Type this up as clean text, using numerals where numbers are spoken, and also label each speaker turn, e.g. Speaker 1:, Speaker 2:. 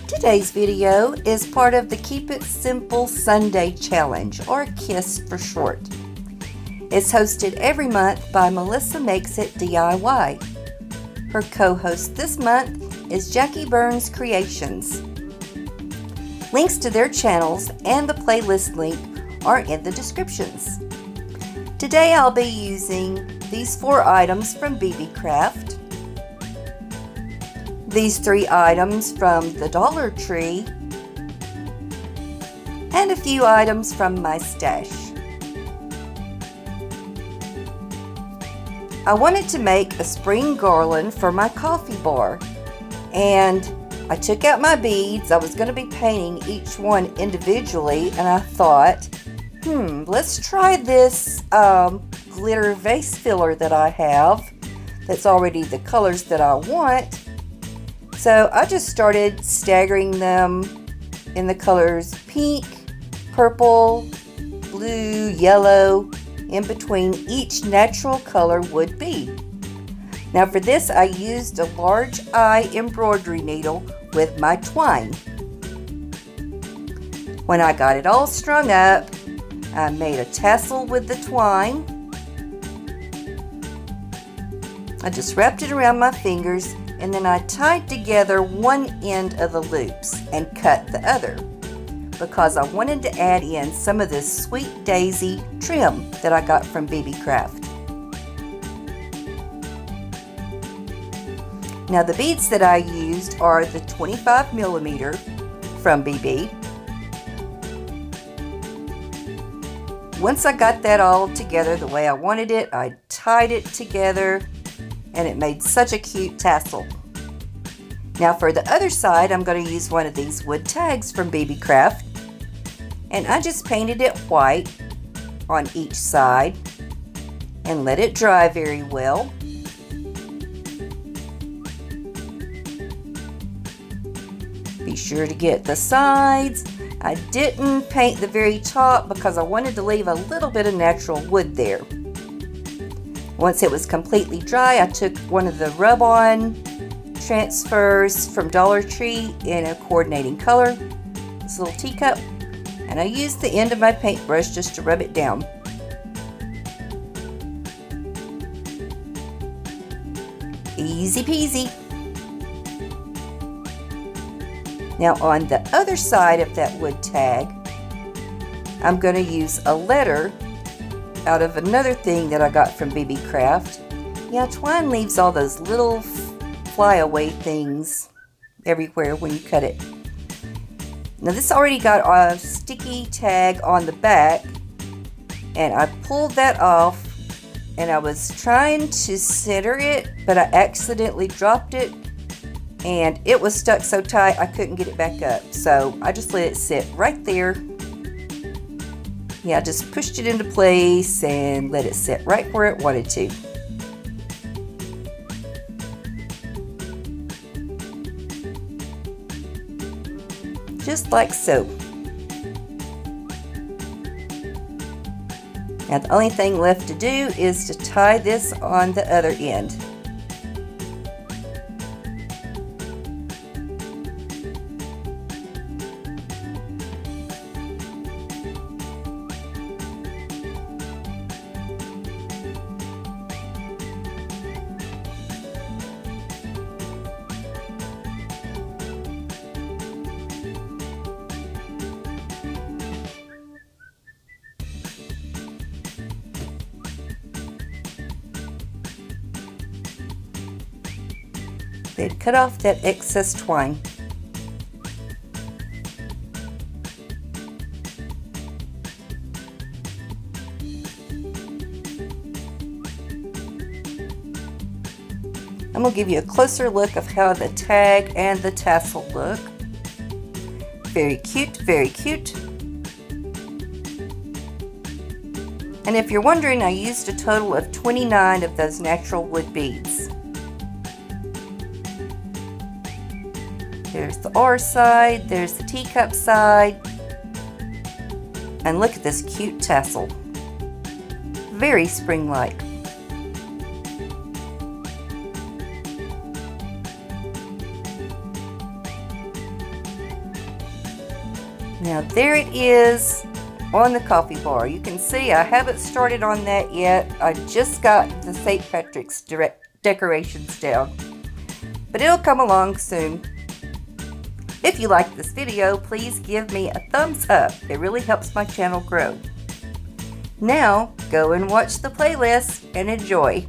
Speaker 1: Today's video is part of the Keep It Simple Sunday Challenge, or KISS for short. It's hosted every month by Melissa Makes It DIY. Her co-host this month is Jackie Burns Creations. Links to their channels and the playlist link are in the descriptions. Today I'll be using these 4 items from BeeBeeCraft, these 3 items from the Dollar Tree, and a few items from my stash. I wanted to make a spring garland for my coffee bar, and I took out my beads. I was going to be painting each one individually, and I thought, let's try this glitter vase filler that I have that's already the colors that I want. So I just started staggering them in the colors pink, purple, blue, yellow, in between each natural color would be. Now for this I used a large eye embroidery needle with my twine. When I got it all strung up, I made a tassel with the twine. I just wrapped it around my fingers, and then I tied together one end of the loops and cut the other because I wanted to add in some of this sweet daisy trim that I got from BeeBeeCraft. Now the beads that I used are the 25mm from BeeBee. Once I got that all together the way I wanted it, I tied it together and it made such a cute tassel. Now for the other side, I'm going to use one of these wood tags from BeeBeeCraft, and I just painted it white on each side and let it dry very well. Be sure to get the sides. I didn't paint the very top because I wanted to leave a little bit of natural wood there. Once it was completely dry, I took one of the rub-on transfers from Dollar Tree in a coordinating color, this little teacup, and I used the end of my paintbrush just to rub it down. Easy peasy. Now on the other side of that wood tag, I'm going to use a letter out of another thing that I got from BeeBeeCraft. Yeah, Twine leaves all those little flyaway things everywhere when you cut it. Now this already got a sticky tag on the back, and I pulled that off, and I was trying to center it, but I accidentally dropped it, and it was stuck so tight I couldn't get it back up. So I just let it sit right there. Yeah, I just pushed it into place and let it sit right where it wanted to. Just like so. Now the only thing left to do is to tie this on the other end. Then cut off that excess twine. I'm going to give you a closer look of how the tag and the tassel look. Very cute, very cute. And if you're wondering, I used a total of 29 of those natural wood beads. There's the R side, there's the teacup side, and look at this cute tassel. Very spring-like. Now there it is on the coffee bar. You can see I haven't started on that yet. I just got the St. Patrick's decorations down, but it'll come along soon. If you like this video, please give me a thumbs up. It really helps my channel grow. Now go and watch the playlist and enjoy.